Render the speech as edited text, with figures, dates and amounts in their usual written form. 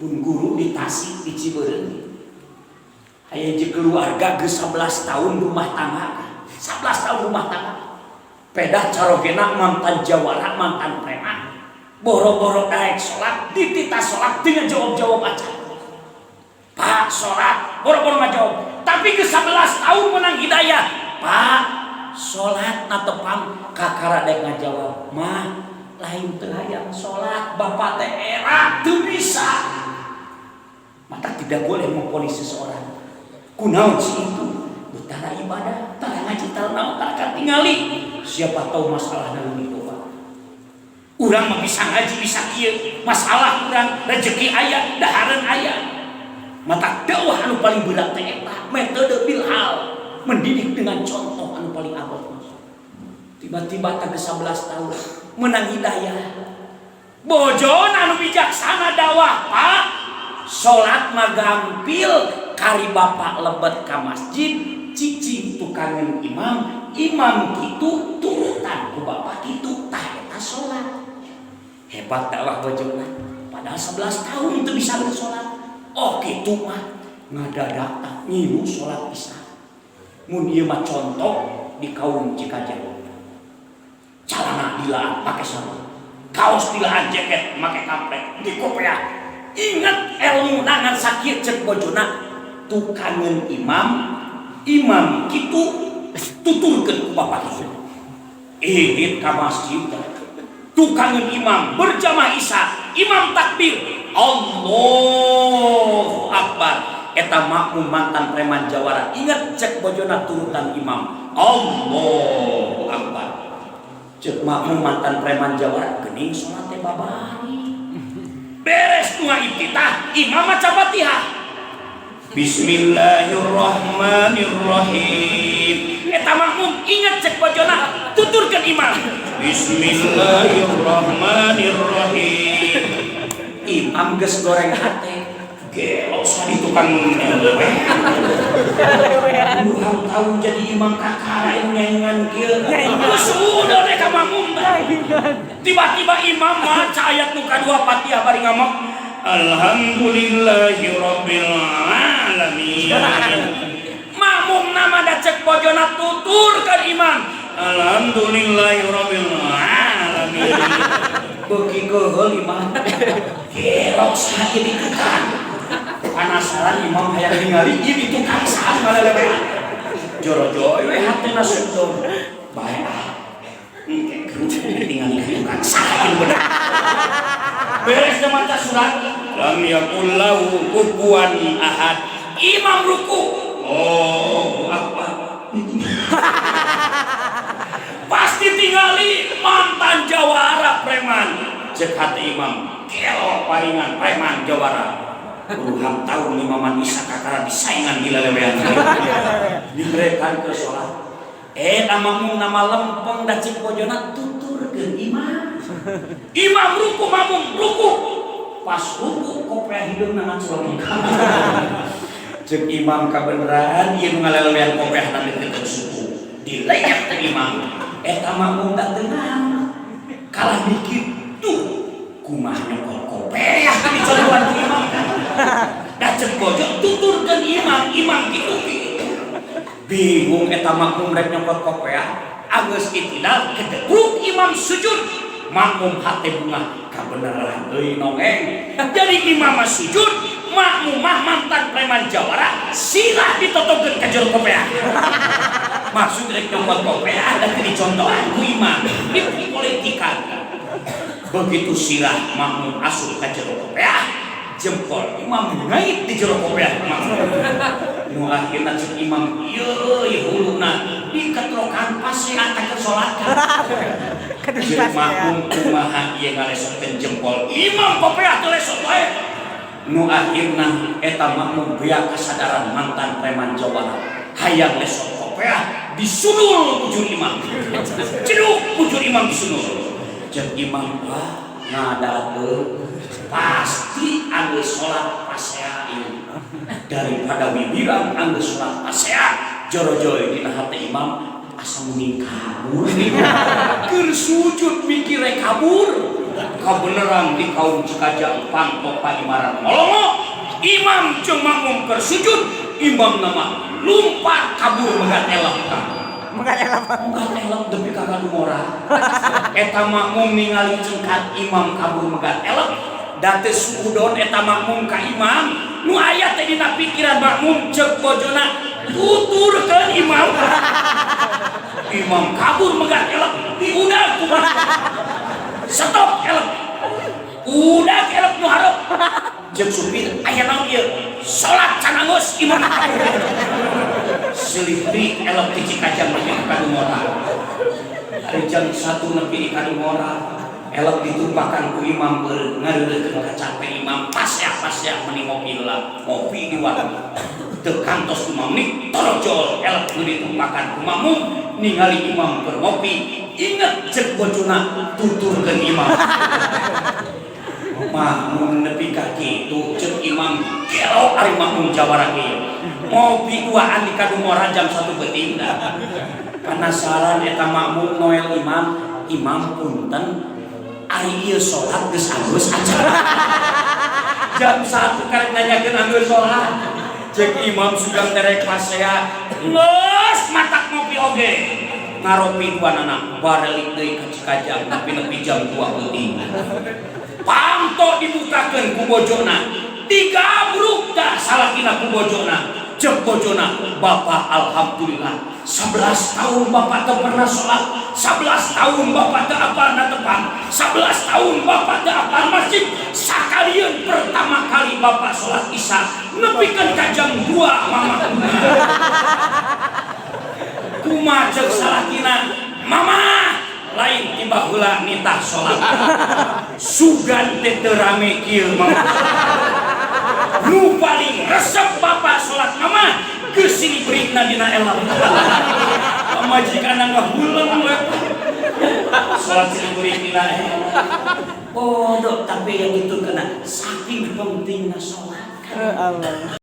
pun guru di Tasik di Ciberem. Aya je keluarga geus 11 tahun rumah tangga. 11 tahun rumah tangga. Pedah carogena mantan jawara, mantan preman. Boro-boro daek salat, ditita salat dengan jawab-jawab acan. Pak salat, boro-boro ngajawab. Tapi geus 11 tahun menang hidayah. Pak, salat na tepang kakara dek ngajawab. Mah, lain teu hayang salat, bapak teh era teu bisa. Maka tidak boleh memponis seseorang. Kunaon si itu? Betara ibadah, tara ngaji tara naon tara tingali. Siapa tahu masalahna leuwih loba. Urang mah bisa ngaji bisa kieu, masalah urang rezeki aya, dahareun aya. Mata dakwah anu paling berat teh eta, metode bilhal, mendidik dengan contoh anu paling abot. Tiba-tiba teh 11 tahun menang hidayah. Bojona anu bijaksana dakwah, Pak. Salat mah gampil, kari bapak lebet ka masjid, cicing tukangan imam, imam kitu turutan ku bapak kitu tah eta salat. Hebat dakwah bojona. Padahal 11 tahun itu bisa salat. Oh kitu mah ngadadak tak ngilu salat isya. Mun ieu mah contoh di kaum Cikajar. Calana dilaan pakai sarung, kaos dilaan jaket make kampret, di kopiah. Ingat ilmu nangan sakit cek bojona tukangan imam kitu tuturkeun ku bapak kitu. Irit ka masjid tukangan imam berjamaah isya, imam takbir Allahu Akbar. Eta makmum mantan preman jawara. Ingat cek bojona turutan imam Allahu Akbar. Cek makmum mantan preman jawara geuning salat teh babari. Beres dua iftitah, imam maca Fatihah. Bismillahirrahmanirrahim. Eta makmum ingat cek bojona tuturkeun imam. Bismillahirrahmanirrahim. Imam geus goreng hate. Gelo sadi tukang lewe. Urang tahu jadi imam kakara yang nyanyian kieu. Geus udah deh ka makmum. Tiba-tiba imam maca ayat nu kadua Fatihah bari ngamak Alhamdulillahirabbil alamin. Makmum nama da cek bojona tuturkeun imam Alhamdulillahirabbil alamin. Beuki keheul imam. Gelok sakit ditukan. Penasaran imam hayang ningali ieu ditukang saha ngalelewean. Joro-joro we hatena sudon. Bae tinggal ditukang saha bener. Beres maca surat lam yakul lahu kufuwan ahad. Imam ruku. Oh, Akbar. Pasti tinggali mantan jawara preman. Cek hati imam, kelo paringan preman jawara. Puluhan tahun imaman isa kakara disaingan di lelewean. Diberikan ke sholat. Makmum nama lempeng dan cik bojona tuturkeun imam. Imam ruku, makmum ruku. Pas ruku kopiah hideung nang colong. Cek imam kabeneran ieu ngalelewean kopiah nang deket suku. Dileyak teh imam. Eta makmum da tenang. Kalah dikit tuh kumaha nyokol kopiah ka dicolongan ku imam. Da cek bojo tuturkeun imam kitu. Bingung eta makmum rek nyokot kopiah, geus itidal kedebruk imam sujud. Makmum hate bunga kabeneran euy nongeng. Jadi imam sujud, makmum mah mantan preman jawara, silah ditotogkeun ka jero kopiah. Maksud rek nyokot kopiah da dicontohan ku imam, dipolitikan. Begitu silah makmum asup ka jero kopiah, jempol imam ngait di jero kopiah makmum. Nu akhirna cek imam ieu huluna diketrokan pasihan ka salat. Jadi makmum kumaha ieu ngalesokeun jempol imam kopiah teu lesot wae. Nu akhirna eta makmum beak kasadaran mantan preman jawara. Hayang lesot kopiah disunul bujur imam. Ceduk bujur imam disunul. Cek imam ngadadeun pasti anggeus salat pasea ieu. Daripada bibirang anggeus salat pasea joro-joro dina hate imam asa mending kabur. Keur sujud mikir kabur. Kabeneran di kaum Cikajang pangko paimaran molongo imam jeung makmum keur sujud imam nama lumpat kabur megat elok depi ka kadumora eta makmum ningali cengkat imam kabur megat elok date sudon eta makmum ka imam nu aya teh dina pikiran makmum ceuk bojona tuturkeun imam imam kabur megat elok diudag kumaha stop elok udah elok nu hareup jeung supir aya naon ieu salat canangos imam selipri elok di Cikajang nepi ka Kadumora hari jam 1 nepi di Kadumora elok ditumpakan ku imam ngareureukeun ka capek imam pas ya meni ngopi heula ngopi di warung teu kantos imam ni torojol elok ditumpakan ku makmum ningali imam keur ngopi inget ceuk bojona tuturkeun imam makmum nepi ka kitu ceuk imam gelo ari makmum jawara ieu ngopi duaan di Kadumora jam 1 beuting penasaran eta makmum noel imam punten ari ieu salat geus alus acara jam 1 karek nanyakeun anggeus salat ceuk imam sugang terek pasea geus matak ngopi oge ngaropi duanana balik deui ka Cikajang nepi jam 2 beuting pangto dibukakeun ku bojona digabruk dah salakina ku bojona ceuk bojona bapak alhamdulillah 11 tahun bapak teu pernah salat 11 tahun bapak teu apalna tepan 11 tahun bapak teu apal masjid sakalieun pertama kali bapak salat isya nepikeun ka jam 2 mama kumaha ceuk salakina mama lain tiba heula nitah salat sugan teh teu rame kieu mama nu paling resep bapak salat mama geus silibringna dina elok pamajikanna ngahuleung we salat silibring dina elok bodoh tapi yang itu kena saking pentingna salat Allah